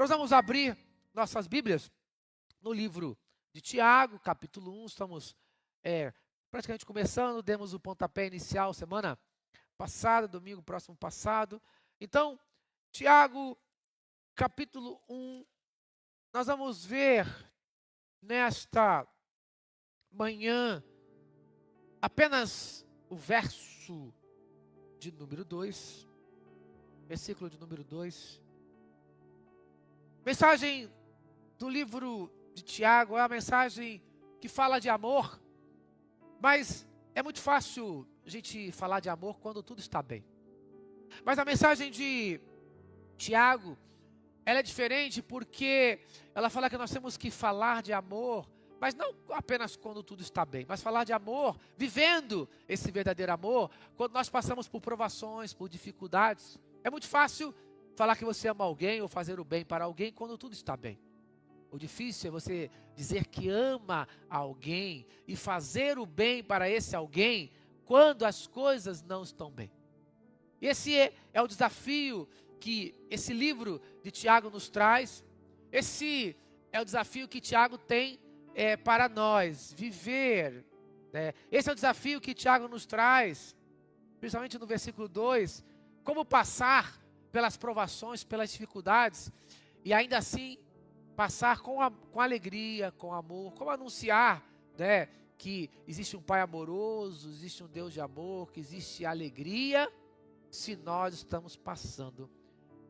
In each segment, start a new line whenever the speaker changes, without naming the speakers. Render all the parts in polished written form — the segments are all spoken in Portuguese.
Nós vamos abrir nossas Bíblias no livro de Tiago, capítulo 1. Estamos praticamente começando, demos o pontapé inicial semana passada, domingo próximo passado. Então, Tiago, capítulo 1, nós vamos ver nesta manhã apenas o verso de número 2, versículo de número 2. Mensagem do livro de Tiago é a mensagem que fala de amor, mas é muito fácil a gente falar de amor quando tudo está bem. Mas a mensagem de Tiago, ela é diferente porque ela fala que nós temos que falar de amor, mas não apenas quando tudo está bem, mas falar de amor, vivendo esse verdadeiro amor, quando nós passamos por provações, por dificuldades. É muito fácil falar que você ama alguém ou fazer o bem para alguém quando tudo está bem. O difícil é você dizer que ama alguém e fazer o bem para esse alguém quando as coisas não estão bem. E esse é o desafio que esse livro de Tiago nos traz. Esse é o desafio que Tiago tem para nós viver. Esse é o desafio que Tiago nos traz, principalmente no versículo 2, como passar pelas provações, pelas dificuldades, e ainda assim passar com alegria, com amor, como anunciar, que existe um Pai amoroso, existe um Deus de amor, que existe alegria, se nós estamos passando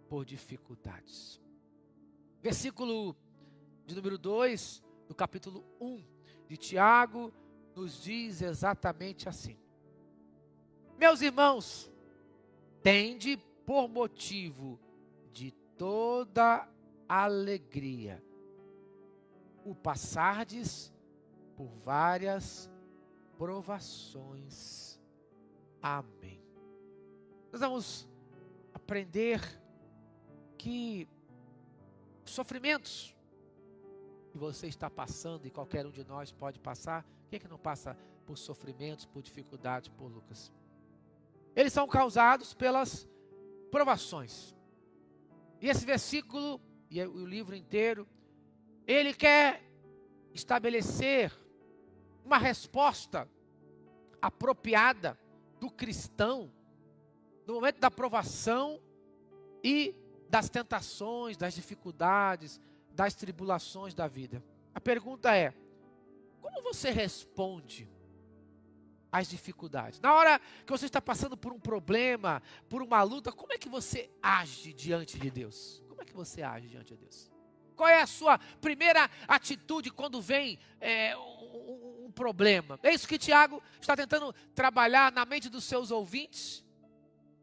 por dificuldades. Versículo de número 2, do capítulo 1 de Tiago, nos diz exatamente assim: meus irmãos, tende por motivo de toda alegria o passardes por várias provações. Amém. Nós vamos aprender que sofrimentos que você está passando e qualquer um de nós pode passar. Quem é que não passa por sofrimentos, por dificuldades, por Lucas? Eles são causados pelas provações. E esse versículo, e o livro inteiro, ele quer estabelecer uma resposta apropriada do cristão no momento da provação e das tentações, das dificuldades, das tribulações da vida. A pergunta é: como você responde às dificuldades? Na hora que você está passando por um problema, por uma luta, como é que você age diante de Deus? Como é que você age diante de Deus? Qual é a sua primeira atitude quando vem um problema? É isso que Tiago está tentando trabalhar na mente dos seus ouvintes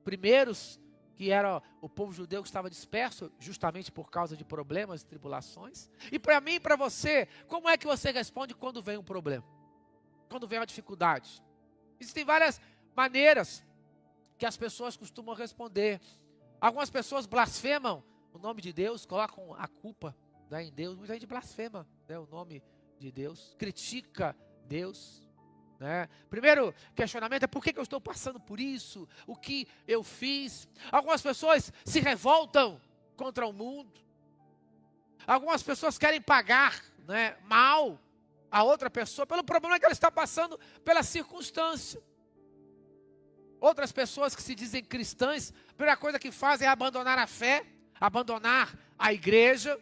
primeiros, que era o povo judeu que estava disperso justamente por causa de problemas e tribulações. E para mim e para você, como é que você responde quando vem um problema? Quando vem uma dificuldade? Existem várias maneiras que as pessoas costumam responder. Algumas pessoas blasfemam o nome de Deus, colocam a culpa em Deus. Muita gente blasfema o nome de Deus, critica Deus. Primeiro questionamento é: por que eu estou passando por isso? O que eu fiz? Algumas pessoas se revoltam contra o mundo. Algumas pessoas querem pagar mal a outra pessoa pelo problema que ela está passando, pela circunstância. Outras pessoas que se dizem cristãs, a primeira coisa que fazem é abandonar a fé, abandonar a igreja.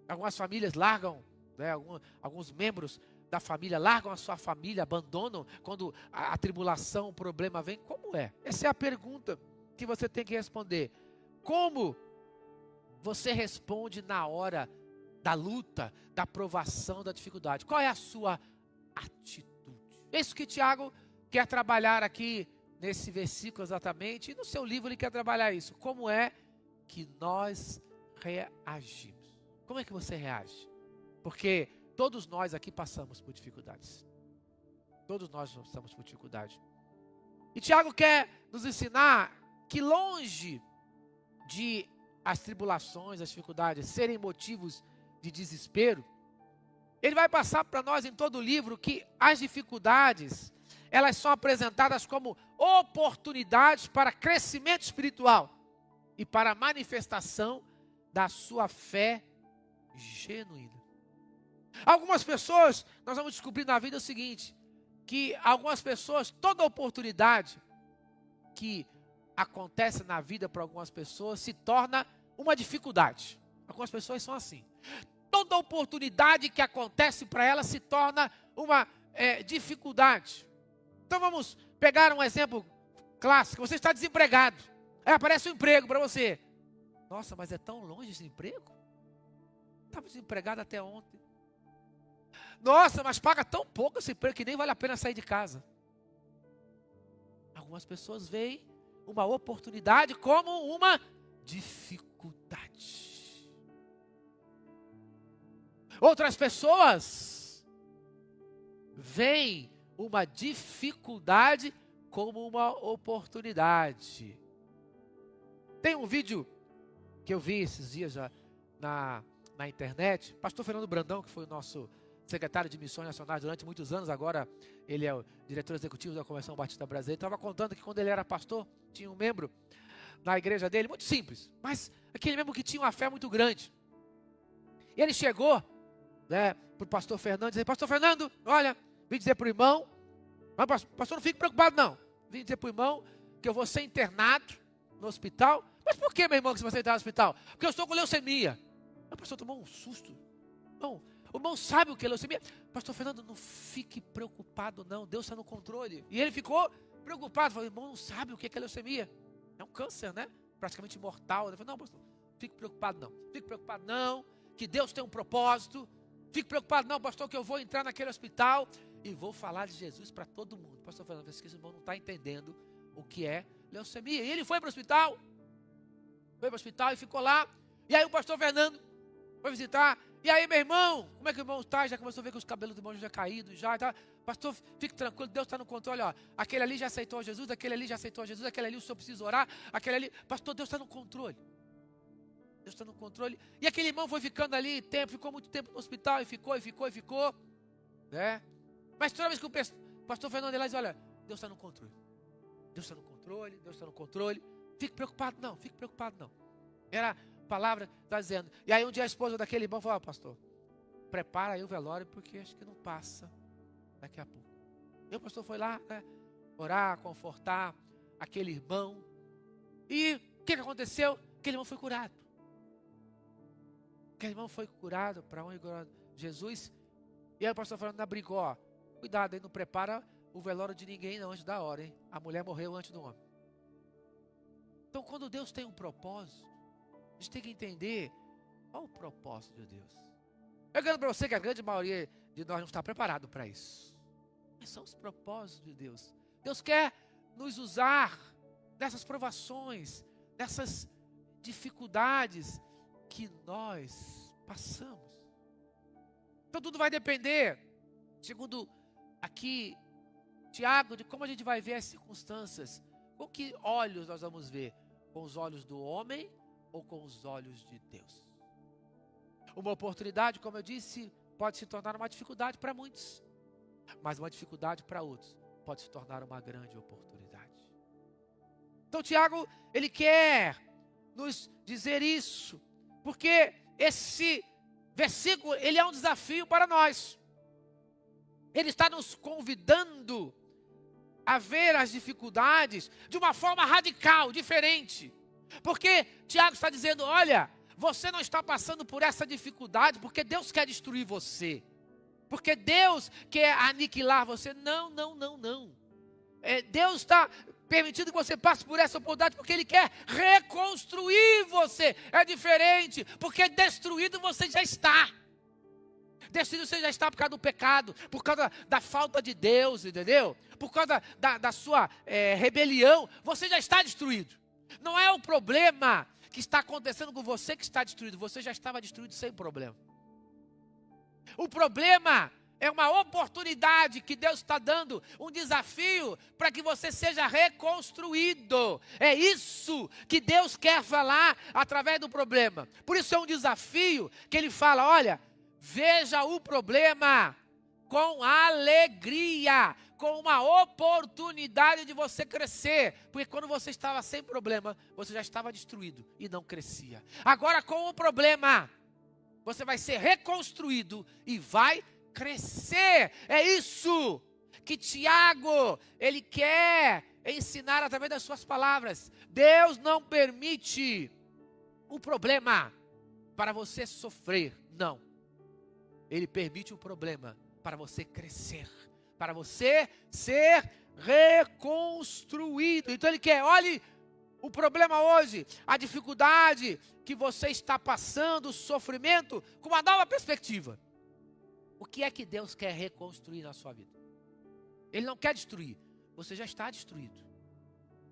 Algumas famílias largam, alguns membros da família largam a sua família, abandonam quando a tribulação, o problema vem. Como é? Essa é a pergunta que você tem que responder. Como você responde na hora da luta, da provação, da dificuldade? Qual é a sua atitude? É isso que Tiago quer trabalhar aqui nesse versículo exatamente. E no seu livro ele quer trabalhar isso. Como é que nós reagimos? Como é que você reage? Porque todos nós aqui passamos por dificuldades. Todos nós passamos por dificuldade. E Tiago quer nos ensinar que longe de as tribulações, as dificuldades serem motivos de desespero, ele vai passar para nós em todo o livro que as dificuldades, elas são apresentadas como oportunidades para crescimento espiritual e para a manifestação da sua fé genuína. Algumas pessoas, nós vamos descobrir na vida o seguinte, que algumas pessoas, toda oportunidade que acontece na vida para algumas pessoas se torna uma dificuldade. Algumas pessoas são assim. Toda oportunidade que acontece para elas se torna uma dificuldade. Então vamos pegar um exemplo clássico. Você está desempregado. Aí aparece um emprego para você. Nossa, mas é tão longe esse emprego? Estava desempregado até ontem. Nossa, mas paga tão pouco esse emprego que nem vale a pena sair de casa. Algumas pessoas veem uma oportunidade como uma dificuldade. Outras pessoas veem uma dificuldade como uma oportunidade. Tem um vídeo que eu vi esses dias já na internet. Pastor Fernando Brandão, que foi o nosso secretário de Missões Nacionais durante muitos anos, agora ele é o diretor executivo da Convenção Batista Brasileira, estava contando que quando ele era pastor, tinha um membro na igreja dele, muito simples, mas aquele membro que tinha uma fé muito grande. E ele chegou, para o pastor Fernando, e disse: pastor Fernando, olha, vim dizer para o irmão, mas pastor, não fique preocupado não, vim dizer para o irmão que eu vou ser internado no hospital. Mas por que, meu irmão, que você vai ser internado no hospital? Porque eu estou com leucemia. O pastor tomou um susto. Não, o irmão sabe o que é leucemia. Pastor Fernando, não fique preocupado não, Deus está no controle. E ele ficou preocupado, falou: irmão, não sabe o que é leucemia. É um câncer, né? Praticamente mortal. Ele falou: não, pastor, fique preocupado não. Fique preocupado não, que Deus tem um propósito. Fique preocupado não, pastor, que eu vou entrar naquele hospital e vou falar de Jesus para todo mundo. Pastor Fernando, esse irmão não está entendendo o que é leucemia. E ele foi para o hospital. E ficou lá. E aí o pastor Fernando foi visitar. E aí, meu irmão, como é que o irmão está? Já começou a ver que os cabelos do irmão já caídos, já, tá? Pastor, fique tranquilo, Deus está no controle, ó. Aquele ali já aceitou Jesus, aquele ali já aceitou Jesus, aquele ali o senhor precisa orar, aquele ali... Pastor, Deus está no controle. Deus está no controle. E aquele irmão foi ficando ali ficou muito tempo no hospital, e ficou, né? Mas toda vez que o pastor Fernando lá diz: olha, Deus está no controle. Deus está no controle, Deus está no controle. Fique preocupado não. Era a palavra que está dizendo. E aí um dia a esposa daquele irmão falou: pastor, prepara aí o velório, porque acho que não passa daqui a pouco. E o pastor foi lá, né, orar, confortar aquele irmão. E o que aconteceu? Aquele irmão foi curado. Aquele irmão foi curado para honra e glória de Jesus. E aí o pastor falando, brigou, ó, cuidado aí, não prepara o velório de ninguém não, antes da hora, hein? A mulher morreu antes do homem. Então, quando Deus tem um propósito, a gente tem que entender qual o propósito de Deus. Eu garanto para você que a grande maioria de nós não está preparado para isso. Mas são os propósitos de Deus. Deus quer nos usar dessas provações, dessas dificuldades que nós passamos. Então tudo vai depender, segundo aqui Tiago, de como a gente vai ver as circunstâncias. Com que olhos nós vamos ver? Com os olhos do homem ou com os olhos de Deus? Uma oportunidade, como eu disse, pode se tornar uma dificuldade para muitos, mas uma dificuldade para outros pode se tornar uma grande oportunidade. Então Tiago, ele quer nos dizer isso, porque esse versículo, ele é um desafio para nós. Ele está nos convidando a ver as dificuldades de uma forma radical, diferente. Porque Tiago está dizendo, olha, você não está passando por essa dificuldade porque Deus quer destruir você. Porque Deus quer aniquilar você. Não. Deus está permitindo que você passe por essa oportunidade porque Ele quer reconstruir você. É diferente, porque destruído você já está. Destruído você já está por causa do pecado, por causa da falta de Deus, entendeu? Por causa da sua rebelião, você já está destruído. Não é o problema que está acontecendo com você que está destruído, você já estava destruído sem problema. O problema é uma oportunidade que Deus está dando, um desafio para que você seja reconstruído. É isso que Deus quer falar através do problema. Por isso é um desafio que Ele fala, olha, veja o problema com alegria, com uma oportunidade de você crescer. Porque quando você estava sem problema, você já estava destruído e não crescia. Agora com o problema, você vai ser reconstruído e vai crescer. É isso que Tiago, ele quer ensinar através das suas palavras. Deus não permite o problema para você sofrer, não. Ele permite o problema para você crescer, para você ser reconstruído. Então ele quer, olhe o problema hoje, a dificuldade que você está passando, o sofrimento, com uma nova perspectiva. O que é que Deus quer reconstruir na sua vida? Ele não quer destruir, você já está destruído.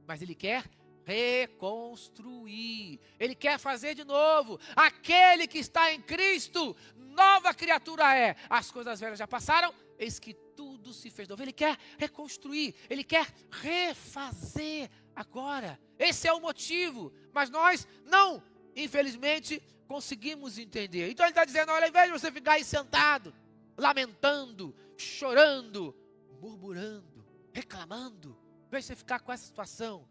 Mas Ele quer reconstruir. Ele quer fazer de novo. Aquele que está em Cristo, nova criatura é. As coisas velhas já passaram, eis que tudo se fez novo. Ele quer reconstruir, Ele quer refazer agora. Esse é o motivo. Mas nós não, infelizmente, conseguimos entender. Então Ele está dizendo, olha, ao invés de você ficar aí sentado, lamentando, chorando, murmurando, reclamando, ao invés de você ficar com essa situação,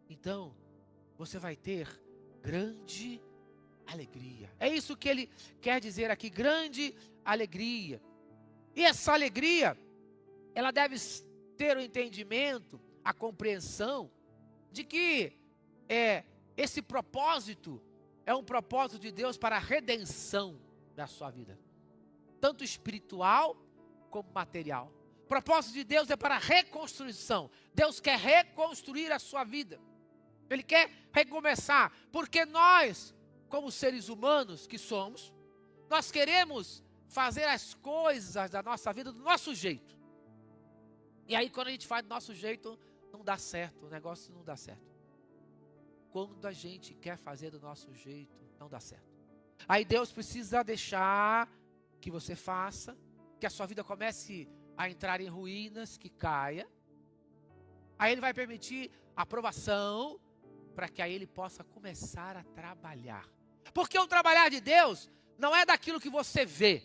então você vai ter grande alegria. É isso que ele quer dizer aqui, grande alegria. E essa alegria, ela deve ter o entendimento, a compreensão de que esse propósito é um propósito de Deus para a redenção da sua vida, tanto espiritual como material. O propósito de Deus é para a reconstrução. Deus quer reconstruir a sua vida. Ele quer recomeçar, porque nós, como seres humanos que somos, nós queremos fazer as coisas da nossa vida do nosso jeito. E aí quando a gente faz do nosso jeito, não dá certo, o negócio não dá certo. Quando a gente quer fazer do nosso jeito, não dá certo. Aí Deus precisa deixar que você faça, que a sua vida comece a entrar em ruínas, que caia. Aí Ele vai permitir a aprovação, para que aí Ele possa começar a trabalhar. Porque o trabalhar de Deus não é daquilo que você vê.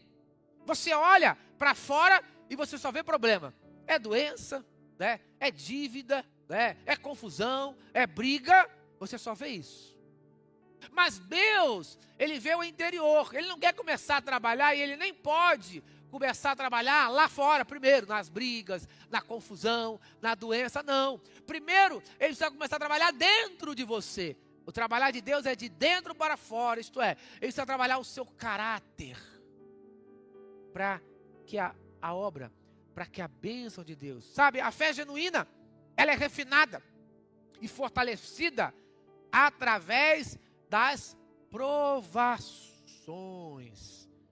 Você olha para fora e você só vê problema. É doença, né? É dívida, né? É confusão, é briga. Você só vê isso. Mas Deus, Ele vê o interior. Ele não quer começar a trabalhar e Ele nem pode começar a trabalhar lá fora, primeiro, nas brigas, na confusão, na doença, não. Primeiro, Ele precisa começar a trabalhar dentro de você. O trabalhar de Deus é de dentro para fora, isto é, Ele precisa trabalhar o seu caráter, para que a obra, para que a bênção de Deus, sabe, a fé genuína, ela é refinada e fortalecida através das provações.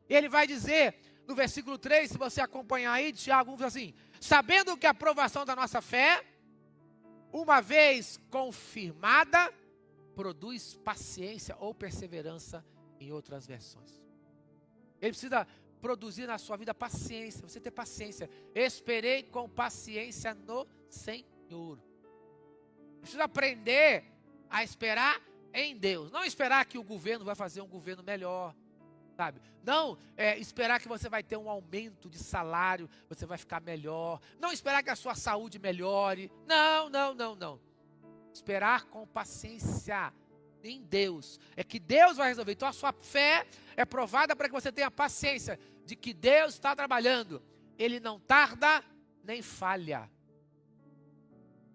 Ele vai dizer, no versículo 3, se você acompanhar aí, Tiago 1 diz assim, sabendo que a provação da nossa fé, uma vez confirmada, produz paciência ou perseverança em outras versões. Ele precisa produzir na sua vida paciência, você ter paciência. Esperei com paciência no Senhor. Precisa aprender a esperar em Deus. Não esperar que o governo vai fazer um governo melhor. Sabe? Não esperar que você vai ter um aumento de salário, você vai ficar melhor. Não esperar que a sua saúde melhore. Não. Esperar com paciência em Deus. É que Deus vai resolver. Então a sua fé é provada para que você tenha paciência de que Deus está trabalhando. Ele não tarda nem falha.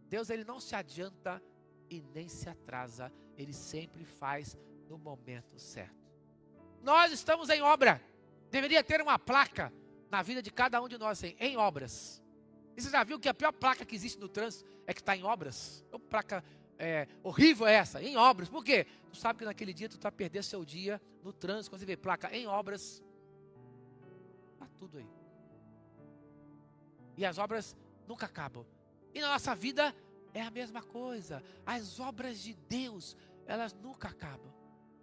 Deus, Ele não se adianta e nem se atrasa. Ele sempre faz no momento certo. Nós estamos em obra. Deveria ter uma placa na vida de cada um de nós assim, em obras. E você já viu que a pior placa que existe no trânsito é que está em obras? É uma placa horrível essa, em obras. Por quê? Tu sabe que naquele dia tu está perdendo seu dia no trânsito. Quando você vê placa em obras, está tudo aí. E as obras nunca acabam. E na nossa vida é a mesma coisa. As obras de Deus, elas nunca acabam.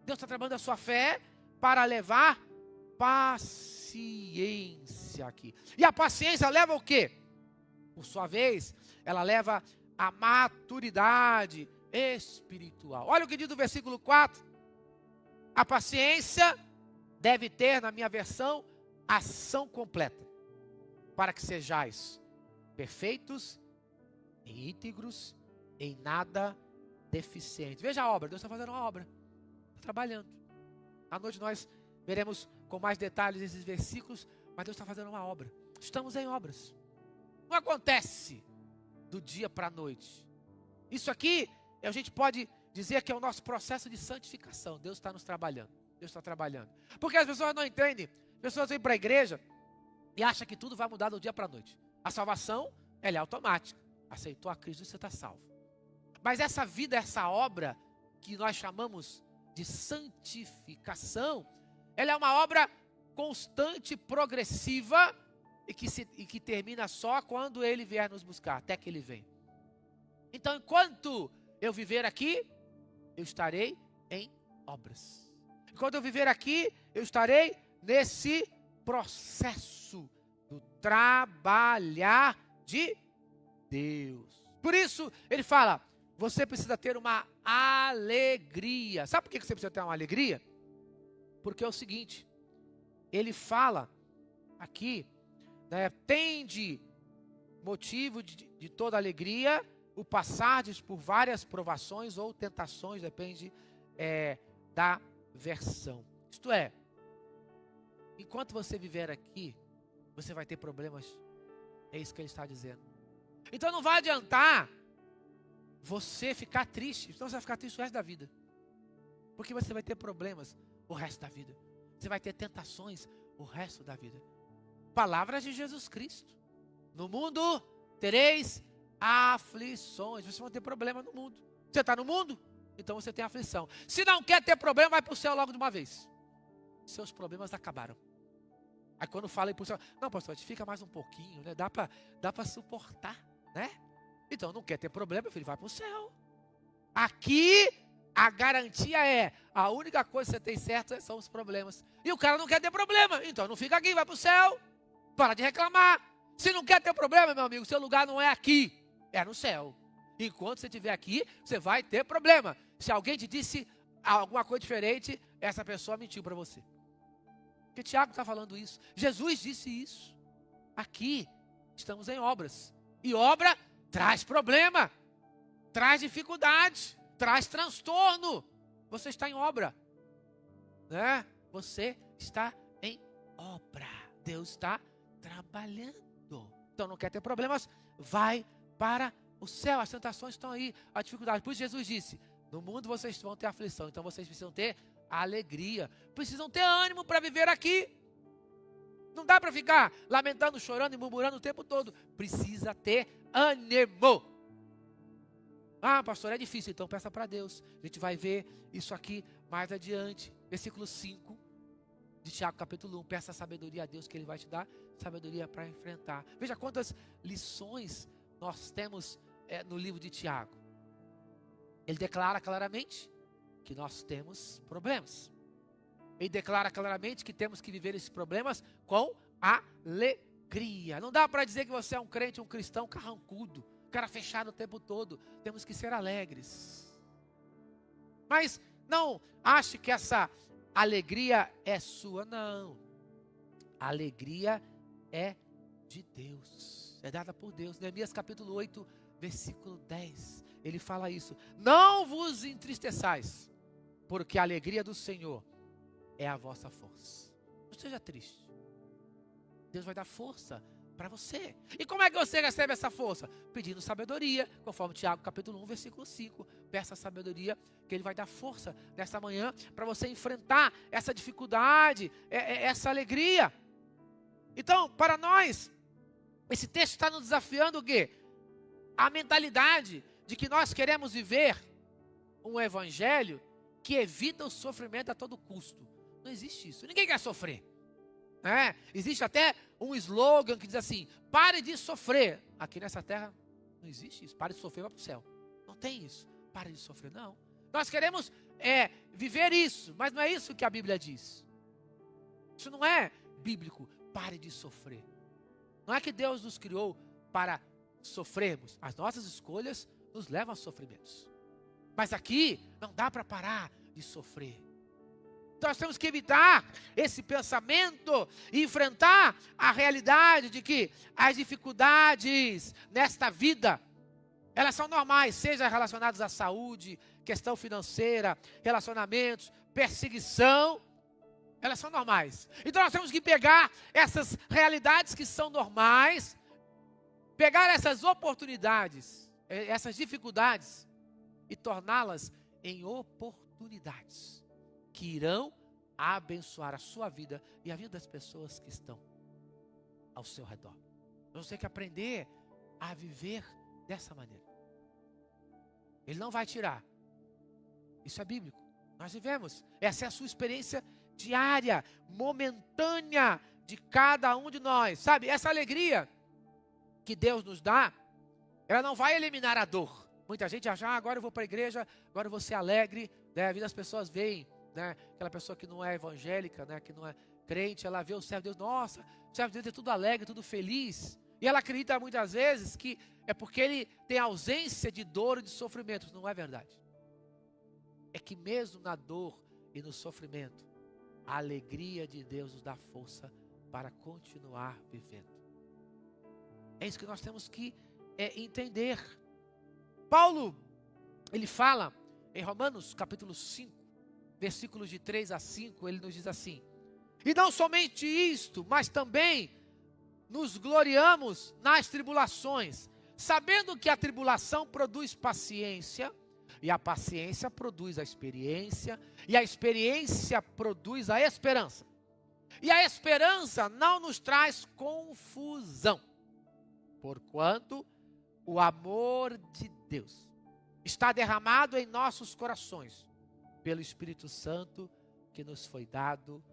Deus está trabalhando a sua fé para levar paciência aqui. E a paciência leva o quê? Por sua vez, ela leva a maturidade espiritual. Olha o que diz do versículo 4. A paciência deve ter, na minha versão, ação completa. para que sejais perfeitos e íntegros, em nada deficientes. Veja a obra, Deus está fazendo uma obra, está trabalhando. À noite nós veremos com mais detalhes esses versículos, mas Deus está fazendo uma obra. Estamos em obras. Não acontece do dia para a noite. Isso aqui, a gente pode dizer que é o nosso processo de santificação. Deus está nos trabalhando. Deus está trabalhando. Porque as pessoas não entendem. As pessoas vêm para a igreja e acham que tudo vai mudar do dia para a noite. A salvação, ela é automática. Aceitou a Cristo e você está salvo. Mas essa vida, essa obra que nós chamamos de santificação, ela é uma obra constante, progressiva e que termina só quando Ele vier nos buscar, até que Ele vem. Então, enquanto eu viver aqui, eu estarei em obras. Enquanto eu viver aqui, eu estarei nesse processo do trabalhar de Deus. Por isso, ele fala, você precisa ter uma alegria. Sabe por que você precisa ter uma alegria? Porque é o seguinte, ele fala aqui, né, tende motivo de toda alegria, o passardes por várias provações ou tentações, depende da versão. Isto é, enquanto você viver aqui, você vai ter problemas. É isso que ele está dizendo. Então não vai adiantar você ficar triste. Então você vai ficar triste o resto da vida. Porque você vai ter problemas o resto da vida. Você vai ter tentações o resto da vida. Palavras de Jesus Cristo. No mundo tereis aflições. Vocês vão ter problema no mundo. Você está no mundo? Então você tem aflição. Se não quer ter problema, vai para o céu logo de uma vez. Seus problemas acabaram. Aí quando fala aí para o céu, não, pastor, a gente fica mais um pouquinho, né? Dá para suportar, né? Então não quer ter problema, meu filho, vai para o céu. Aqui a garantia é, a única coisa que você tem certo são os problemas. E o cara não quer ter problema, então não fica aqui, vai para o céu. Para de reclamar. Se não quer ter problema, meu amigo, seu lugar não é aqui, é no céu. Enquanto você estiver aqui, você vai ter problema. Se alguém te disse alguma coisa diferente, essa pessoa mentiu para você. Porque Tiago está falando isso. Jesus disse isso. Aqui estamos em obras. E obra traz problema, traz dificuldade, traz transtorno. Você está em obra, né? Você está em obra. Deus está trabalhando. Então não quer ter problemas, vai para o céu. As tentações estão aí, a dificuldade. Por isso Jesus disse, no mundo vocês vão ter aflição, então vocês precisam ter alegria. Precisam ter ânimo para viver aqui. Não dá para ficar lamentando, chorando e murmurando o tempo todo. Precisa ter ânimo. Ah, pastor, é difícil, então peça para Deus. A gente vai ver isso aqui mais adiante. Versículo 5 de Tiago, capítulo 1. Peça sabedoria a Deus, que Ele vai te dar sabedoria para enfrentar. Veja quantas lições nós temos no livro de Tiago. Ele declara claramente que nós temos problemas. Ele declara claramente que temos que viver esses problemas com alegria. Não dá para dizer que você é um crente, um cristão carrancudo, cara fechado o tempo todo. Temos que ser alegres. Mas não ache que essa alegria é sua, não. A alegria é de Deus. É dada por Deus. Neemias capítulo 8, versículo 10. Ele fala isso. Não vos entristeçais, porque a alegria do Senhor é a vossa força. Não seja triste. Deus vai dar força para você. E como é que você recebe essa força? Pedindo sabedoria, conforme Tiago capítulo 1, versículo 5. Peça sabedoria, que Ele vai dar força nessa manhã para você enfrentar essa dificuldade, essa alegria. Então, para nós, esse texto está nos desafiando o quê? A mentalidade de que nós queremos viver um evangelho que evita o sofrimento a todo custo. Não existe isso. Ninguém quer sofrer. Existe até um slogan que diz assim, pare de sofrer. Aqui nessa terra não existe isso. Pare de sofrer, vai para o céu. Não tem isso. Pare de sofrer, não. Nós queremos viver isso, mas não é isso que a Bíblia diz. Isso não é bíblico. Pare de sofrer. Não é que Deus nos criou para sofrermos. As nossas escolhas nos levam a sofrimentos. Mas aqui não dá para parar de sofrer. Então nós temos que evitar esse pensamento e enfrentar a realidade de que as dificuldades nesta vida, elas são normais, seja relacionadas à saúde, questão financeira, relacionamentos, perseguição, elas são normais. Então nós temos que pegar essas realidades que são normais, pegar essas oportunidades, essas dificuldades e torná-las em oportunidades que irão abençoar a sua vida e a vida das pessoas que estão ao seu redor. Nós temos que aprender a viver dessa maneira. Ele não vai tirar. Isso é bíblico. Nós vivemos. Essa é a sua experiência diária, momentânea de cada um de nós. Sabe, essa alegria que Deus nos dá, ela não vai eliminar a dor. Muita gente acha, agora eu vou para a igreja, agora eu vou ser alegre, né? A vida das pessoas veem, né? Aquela pessoa que não é evangélica, né? Que não é crente, ela vê o servo de Deus, nossa, o servo de Deus é tudo alegre, tudo feliz. E ela acredita muitas vezes que é porque ele tem ausência de dor e de sofrimento. Não é verdade. É que mesmo na dor e no sofrimento, a alegria de Deus nos dá força para continuar vivendo. É isso que nós temos que entender. Paulo, ele fala em Romanos capítulo 5, versículos de 3 a 5, ele nos diz assim: e não somente isto, mas também nos gloriamos nas tribulações, sabendo que a tribulação produz paciência, e a paciência produz a experiência, e a experiência produz a esperança. E a esperança não nos traz confusão, porquanto o amor de Deus está derramado em nossos corações, pelo Espírito Santo que nos foi dado.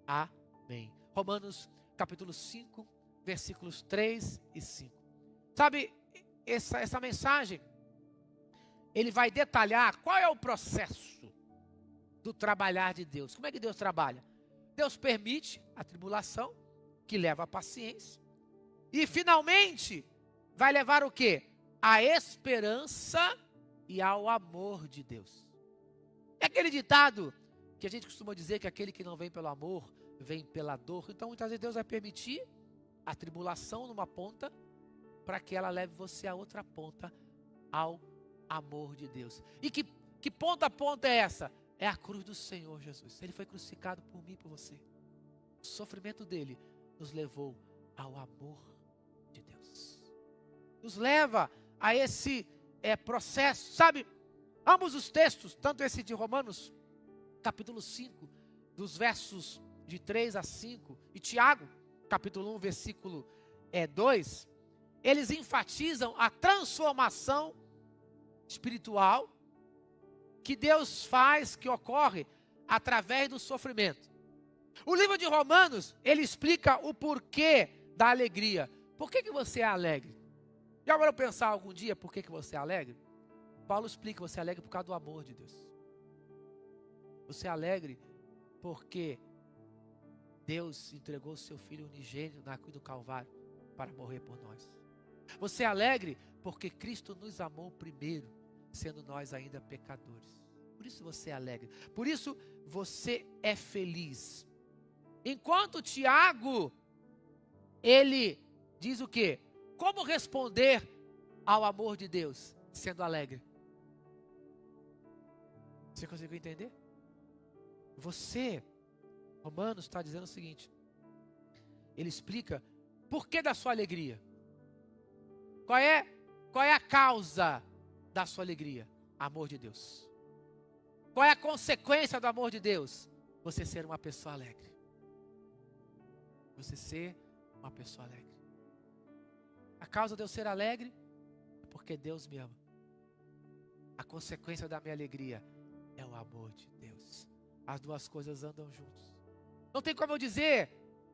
Amém. Romanos capítulo 5, versículos 3 e 5. Sabe, essa mensagem, ele vai detalhar qual é o processo do trabalhar de Deus. Como é que Deus trabalha? Deus permite a tribulação, que leva à paciência, e finalmente vai levar o quê? A esperança e ao amor de Deus. É aquele ditado que a gente costuma dizer que aquele que não vem pelo amor, vem pela dor. Então muitas vezes Deus vai permitir a tribulação numa ponta, para que ela leve você a outra ponta, ao amor de Deus. E que ponta a ponta é essa? É a cruz do Senhor Jesus. Ele foi crucificado por mim e por você. O sofrimento dele nos levou ao amor de Deus. Nos leva a esse processo. Sabe, ambos os textos, tanto esse de Romanos, capítulo 5, dos versos de 3 a 5, e Tiago, capítulo 1, versículo 2, eles enfatizam a transformação espiritual que Deus faz, que ocorre através do sofrimento. O livro de Romanos, ele explica o porquê da alegria. Por que você é alegre? Já agora eu pensar algum dia por que você é alegre? Paulo explica, você é alegre por causa do amor de Deus. Você é alegre porque Deus entregou o seu Filho unigênito na cruz do Calvário para morrer por nós. Você é alegre porque Cristo nos amou primeiro, sendo nós ainda pecadores. Por isso você é alegre. Por isso você é feliz. Enquanto Tiago, ele diz o quê? Como responder ao amor de Deus sendo alegre? Você conseguiu entender? Você, Romanos está dizendo o seguinte. Ele explica por que da sua alegria. Qual é a causa da sua alegria? Amor de Deus. Qual é a consequência do amor de Deus? Você ser uma pessoa alegre. Você ser uma pessoa alegre. A causa de eu ser alegre é porque Deus me ama. A consequência da minha alegria é o amor de Deus. As duas coisas andam juntos. Não tem como eu dizer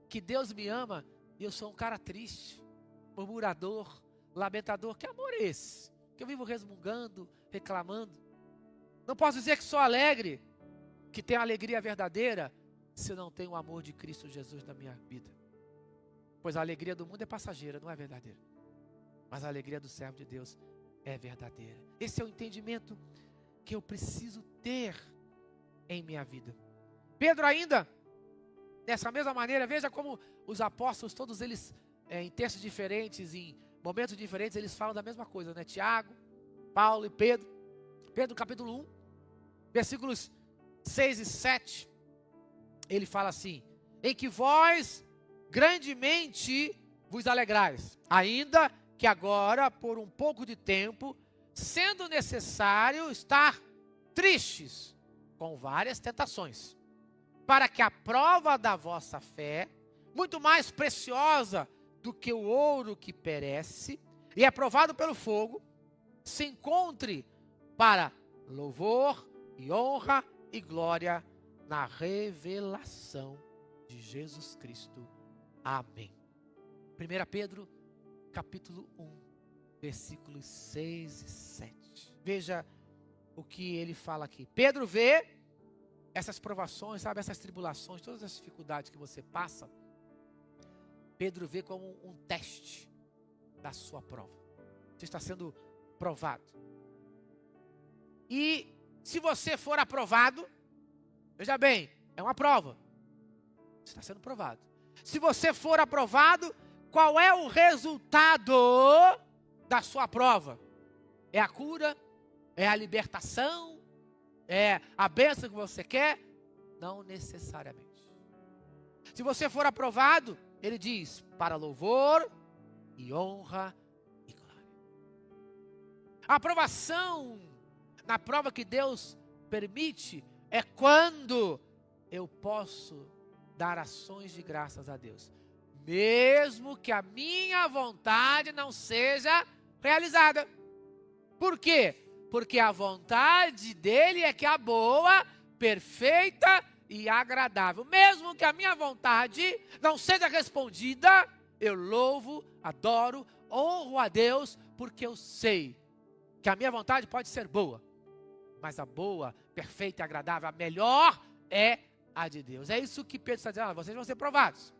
que Deus me ama e eu sou um cara triste, murmurador, lamentador. Que amor é esse? Que eu vivo resmungando, reclamando. Não posso dizer que sou alegre, que tenho alegria verdadeira, se eu não tenho o amor de Cristo Jesus na minha vida. Pois a alegria do mundo é passageira, não é verdadeira. Mas a alegria do servo de Deus é verdadeira. Esse é o entendimento que eu preciso ter em minha vida. Pedro ainda, dessa mesma maneira, veja como os apóstolos, todos eles, em textos diferentes, em momentos diferentes, eles falam da mesma coisa, né? Tiago, Paulo e Pedro. Pedro, capítulo 1, versículos 6 e 7, ele fala assim: em que vós grandemente vos alegrais, ainda que agora, por um pouco de tempo, sendo necessário estar tristes com várias tentações, para que a prova da vossa fé, muito mais preciosa do que o ouro que perece e é provado pelo fogo, se encontre para louvor e honra e glória na revelação de Jesus Cristo. Amém. 1 Pedro, capítulo 1, versículos 6 e 7. Veja o que ele fala aqui. Pedro vê essas provações, sabe, essas tribulações, todas as dificuldades que você passa, Pedro vê como um teste da sua prova. Você está sendo provado. E se você for aprovado, veja bem, é uma prova. Você está sendo provado. Se você for aprovado, qual é o resultado da sua prova? É a cura? É a libertação? É a bênção que você quer? Não necessariamente. Se você for aprovado, ele diz, para louvor e honra e glória. A aprovação na prova que Deus permite é quando eu posso dar ações de graças a Deus, mesmo que a minha vontade não seja realizada. Por quê? Porque a vontade dele é que é boa, perfeita e agradável. Mesmo que a minha vontade não seja respondida, eu louvo, adoro, honro a Deus, porque eu sei que a minha vontade pode ser boa, mas a boa, perfeita e agradável, a melhor é a de Deus. É isso que Pedro está dizendo. Vocês vão ser provados,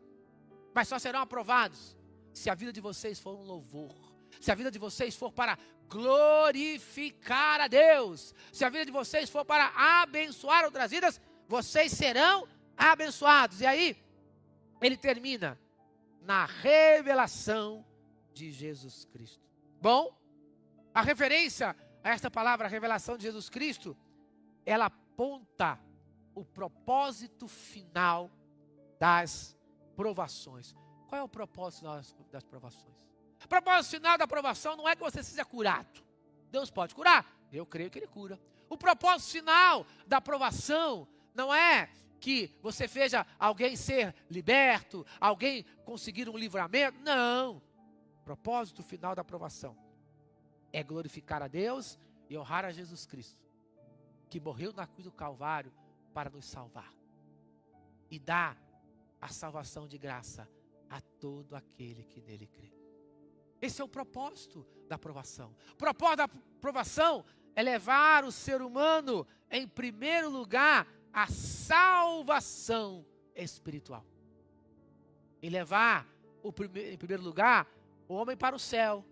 mas só serão aprovados se a vida de vocês for um louvor, se a vida de vocês for para glorificar a Deus, se a vida de vocês for para abençoar outras vidas, vocês serão abençoados. E aí, ele termina na revelação de Jesus Cristo. Bom, a referência a esta palavra, a revelação de Jesus Cristo, ela aponta o propósito final das provações. Qual é o propósito das provações? O propósito final da provação não é que você seja curado. Deus pode curar, eu creio que Ele cura. O propósito final da provação não é que você veja alguém ser liberto, alguém conseguir um livramento. Não. O propósito final da provação é glorificar a Deus e honrar a Jesus Cristo, que morreu na cruz do Calvário para nos salvar e dar a salvação de graça a todo aquele que nele crê. Esse é o propósito da provação. O propósito da provação é levar o ser humano, em primeiro lugar, à salvação espiritual. E levar, em primeiro lugar, o homem para o céu.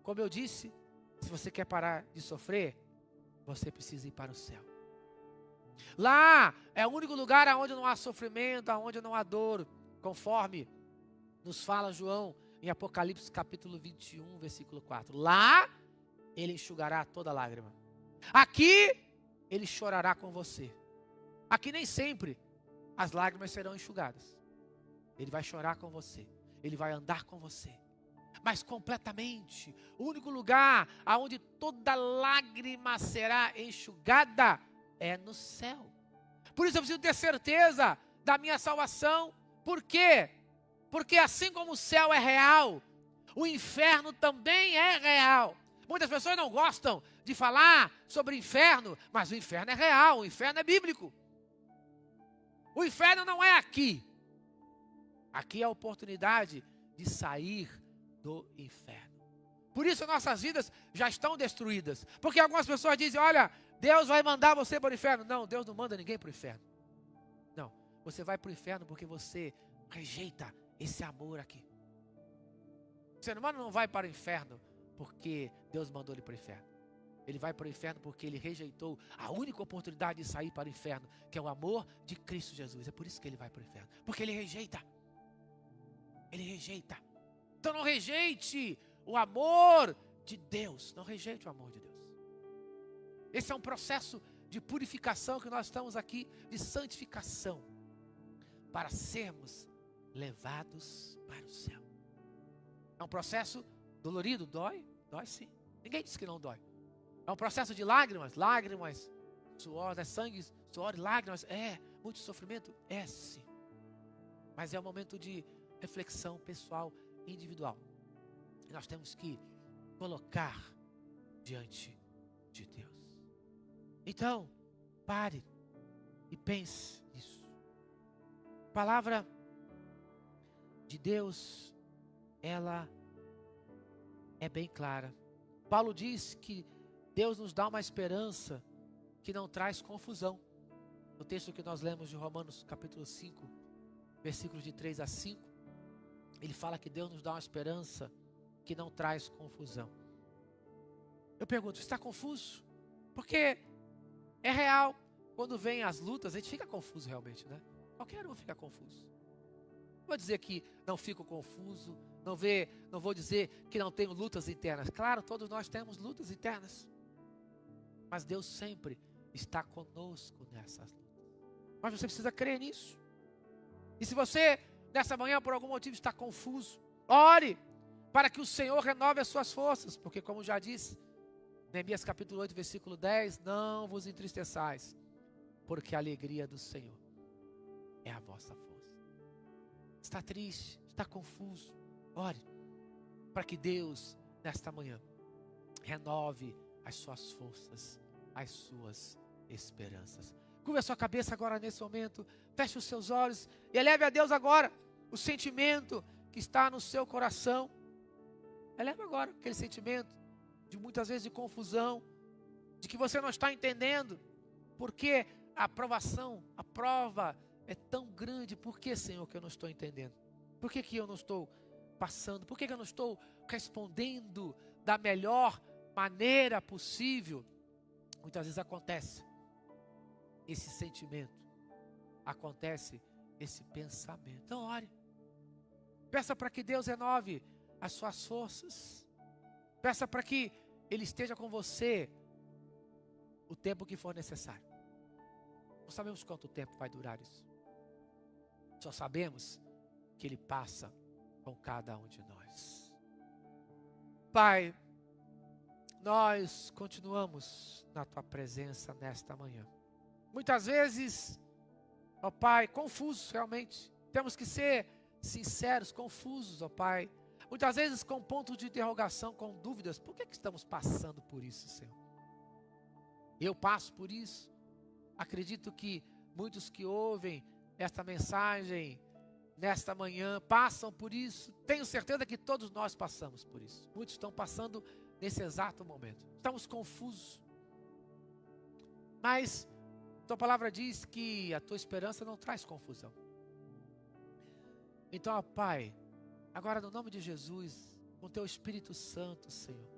Como eu disse, se você quer parar de sofrer, você precisa ir para o céu. Lá é o único lugar onde não há sofrimento, onde não há dor, conforme nos fala João em Apocalipse capítulo 21, versículo 4. Lá ele enxugará toda lágrima. Aqui ele chorará com você. Aqui nem sempre as lágrimas serão enxugadas. Ele vai chorar com você. Ele vai andar com você. Mas completamente, o único lugar onde toda lágrima será enxugada é no céu. Por isso eu preciso ter certeza da minha salvação. Por quê? Porque assim como o céu é real, o inferno também é real. Muitas pessoas não gostam de falar sobre o inferno, mas o inferno é real, o inferno é bíblico. O inferno não é aqui. Aqui é a oportunidade de sair do inferno. Por isso nossas vidas já estão destruídas. Porque algumas pessoas dizem, olha, Deus vai mandar você para o inferno. Não, Deus não manda ninguém para o inferno. Não, você vai para o inferno porque você rejeita esse amor aqui. O ser humano não vai para o inferno porque Deus mandou ele para o inferno. Ele vai para o inferno porque ele rejeitou a única oportunidade de sair para o inferno, que é o amor de Cristo Jesus. É por isso que ele vai para o inferno. Porque ele rejeita. Ele rejeita. Então não rejeite o amor de Deus. Não rejeite o amor de Deus. Esse é um processo de purificação que nós estamos aqui, de santificação, para sermos levados para o céu. É um processo dolorido, dói? Dói sim. Ninguém diz que não dói. É um processo de lágrimas, suor, sangue, suor e lágrimas. É, muito sofrimento? É sim. Mas é um momento de reflexão pessoal, individual. E nós temos que colocar diante de Deus. Então, pare e pense nisso. A palavra de Deus, ela é bem clara. Paulo diz que Deus nos dá uma esperança que não traz confusão. No texto que nós lemos de Romanos capítulo 5, versículos de 3 a 5, ele fala que Deus nos dá uma esperança que não traz confusão. Eu pergunto, está confuso? Porque é real, quando vem as lutas, a gente fica confuso realmente, né? Qualquer um fica confuso. Não vou dizer que não fico confuso, não vou dizer que não tenho lutas internas. Claro, todos nós temos lutas internas. Mas Deus sempre está conosco nessas lutas. Mas você precisa crer nisso. E se você, nessa manhã, por algum motivo está confuso, ore para que o Senhor renove as suas forças. Porque, como já disse, Neemias capítulo 8, versículo 10, não vos entristeçais, porque a alegria do Senhor é a vossa força. Está triste, está confuso, ore para que Deus, nesta manhã, renove as suas forças, as suas esperanças. Curva a sua cabeça agora nesse momento, feche os seus olhos e eleve a Deus agora o sentimento que está no seu coração. Eleve agora aquele sentimento de muitas vezes de confusão, de que você não está entendendo, porque a prova é tão grande. Por que, Senhor, que eu não estou entendendo? Por que eu não estou passando? Por que eu não estou respondendo da melhor maneira possível? Muitas vezes acontece esse sentimento, acontece esse pensamento. Então ore, peça para que Deus renove as suas forças, peça para que Ele esteja com você o tempo que for necessário. Não sabemos quanto tempo vai durar isso, só sabemos que Ele passa com cada um de nós. Pai, nós continuamos na Tua presença nesta manhã. Muitas vezes, ó Pai, confusos realmente. Temos que ser sinceros, confusos, ó Pai. Muitas vezes com pontos de interrogação, com dúvidas. Por que estamos passando por isso, Senhor? Eu passo por isso. Acredito que muitos que ouvem esta mensagem nesta manhã passam por isso. Tenho certeza que todos nós passamos por isso. Muitos estão passando nesse exato momento. Estamos confusos. Mas Tua palavra diz que a Tua esperança não traz confusão. Então, ó Pai, agora no nome de Jesus, com Teu Espírito Santo, Senhor,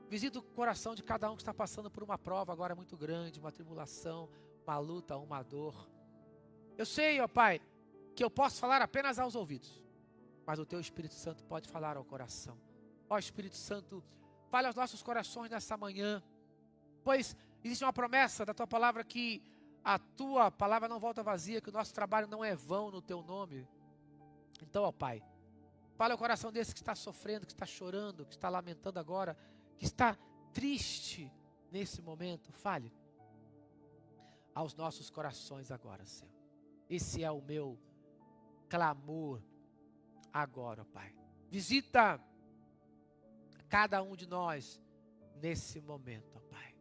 visita o coração de cada um que está passando por uma prova agora muito grande, uma tribulação, uma luta, uma dor. Eu sei, ó Pai, que eu posso falar apenas aos ouvidos, mas o Teu Espírito Santo pode falar ao coração. Ó Espírito Santo, fale aos nossos corações nessa manhã, pois existe uma promessa da Tua palavra que a Tua palavra não volta vazia, que o nosso trabalho não é vão no Teu nome. Então, ó Pai, fale ao coração desse que está sofrendo, que está chorando, que está lamentando agora, que está triste nesse momento. Fale aos nossos corações agora, Senhor. Esse é o meu clamor agora, ó Pai. Visita cada um de nós nesse momento, ó Pai.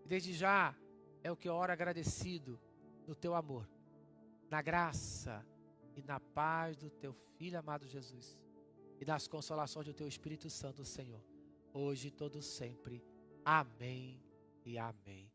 Desde já é o que eu oro agradecido no Teu amor, na graça e na paz do Teu Filho amado Jesus e nas consolações do Teu Espírito Santo, Senhor, hoje e todo sempre. Amém e amém.